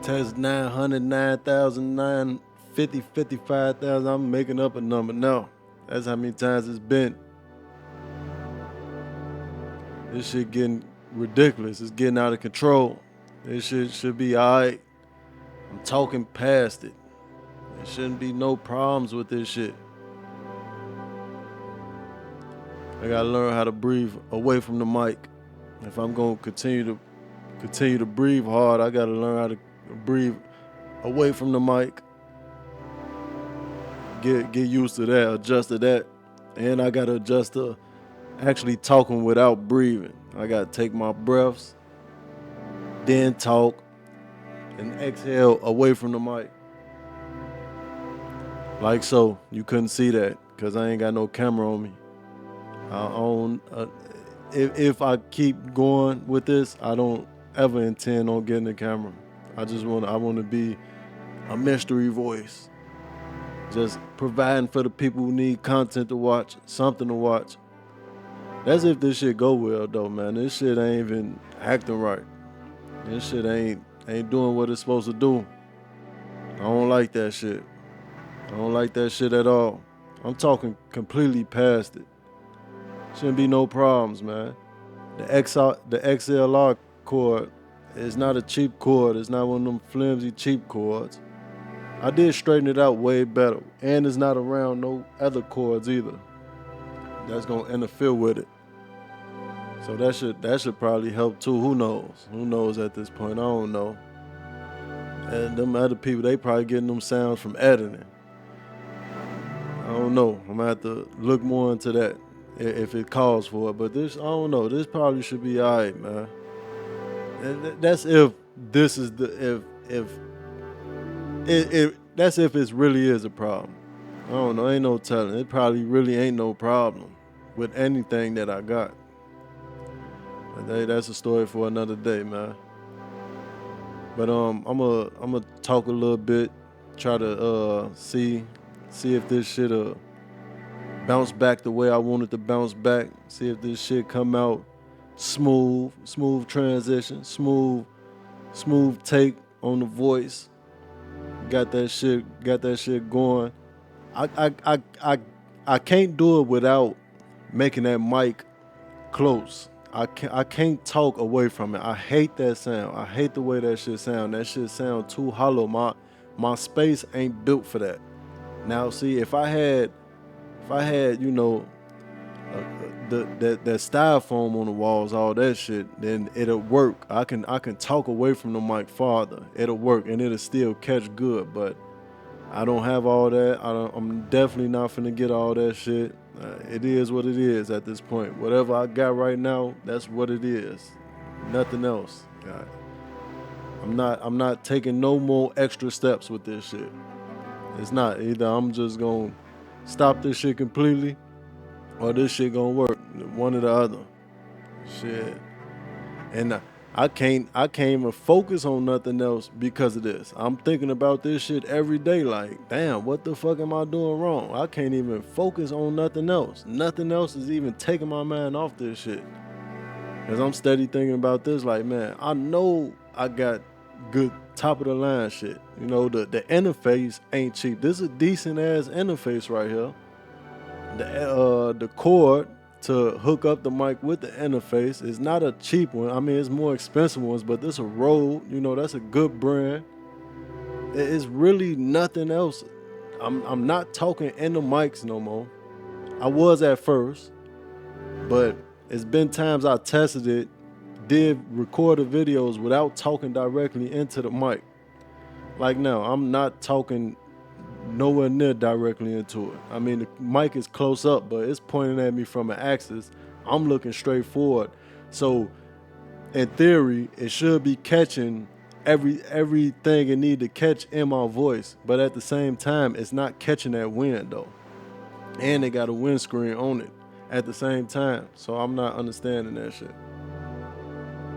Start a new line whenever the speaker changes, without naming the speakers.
Test 909,950, 55,000. I'm making up a number now. That's how many times it's been. This shit getting ridiculous. It's getting out of control. This shit should be alright. I'm talking past it. There shouldn't be no problems with this shit. I gotta learn how to breathe away from the mic. If I'm gonna continue to breathe hard, I gotta learn how to breathe away from the mic. Get used to that, adjust to that. And I gotta adjust to actually talking without breathing. I gotta take my breaths, then talk, and exhale away from the mic. Like so. You couldn't see that because I ain't got no camera on me. If I keep going with this, I don't ever intend on getting a camera. I want to be a mystery voice. Just providing for the people who need content to watch, something to watch. That's if this shit go well though, man. This shit ain't even acting right. This shit ain't doing what it's supposed to do. I don't like that shit. I don't like that shit at all. I'm talking completely past it. Shouldn't be no problems, man. The XLR cord is not a cheap cord. It's not one of them flimsy cheap cords. I did straighten it out way better. And it's not around no other cords either. That's gonna interfere with it. So that should probably help too. Who knows? Who knows at this point? I don't know. And them other people, they probably getting them sounds from editing. I don't know. I'm gonna have to look more into that if it calls for it. But this, I don't know. This probably should be alright, man. And that's if this is that's if it really is a problem. I don't know. Ain't no telling. It probably really ain't no problem with anything that I got. But that's a story for another day, man. But I'm gonna talk a little bit, try to see if this shit'll bounce back the way I want it to bounce back. See if this shit come out smooth transition, smooth take on the voice. Got that shit going. I can't do it without making that mic close. I can't talk away from it. I hate that sound. I hate the way that shit sound. That shit sound too hollow. My space ain't built for that. Now see, if I had you know that styrofoam on the walls, all that shit, then it'll work. I can talk away from the mic farther. It'll work and it'll still catch good. But I don't have all that. I'm definitely not finna get all that shit. It is what it is at this point. Whatever I got right now, that's what it is. Nothing else. I'm not taking no more extra steps with this shit. It's not. Either I'm just gonna stop this shit completely, or this shit gonna work. One or the other. Shit. And I can't even focus on nothing else because of this. I'm thinking about this shit every day like, damn, what the fuck am I doing wrong? I can't even focus on nothing else. Nothing else is even taking my mind off this shit. Because I'm steady thinking about this like, man, I know I got good top of the line shit. You know, the interface ain't cheap. This is a decent ass interface right here. The cord to hook up the mic with the interface is not a cheap one. I mean, it's more expensive ones, but this a Rode, you know, that's a good brand. It's really nothing else. I'm not talking in the mics no more. I was at first, but it's been times I tested it, did recorded videos without talking directly into the mic. Like now, I'm not talking nowhere near directly into it. I mean, the mic is close up, but it's pointing at me from an axis. I'm looking straight forward. So in theory, it should be catching everything it need to catch in my voice. But at the same time, it's not catching that wind though. And they got a windscreen on it at the same time. So I'm not understanding that shit.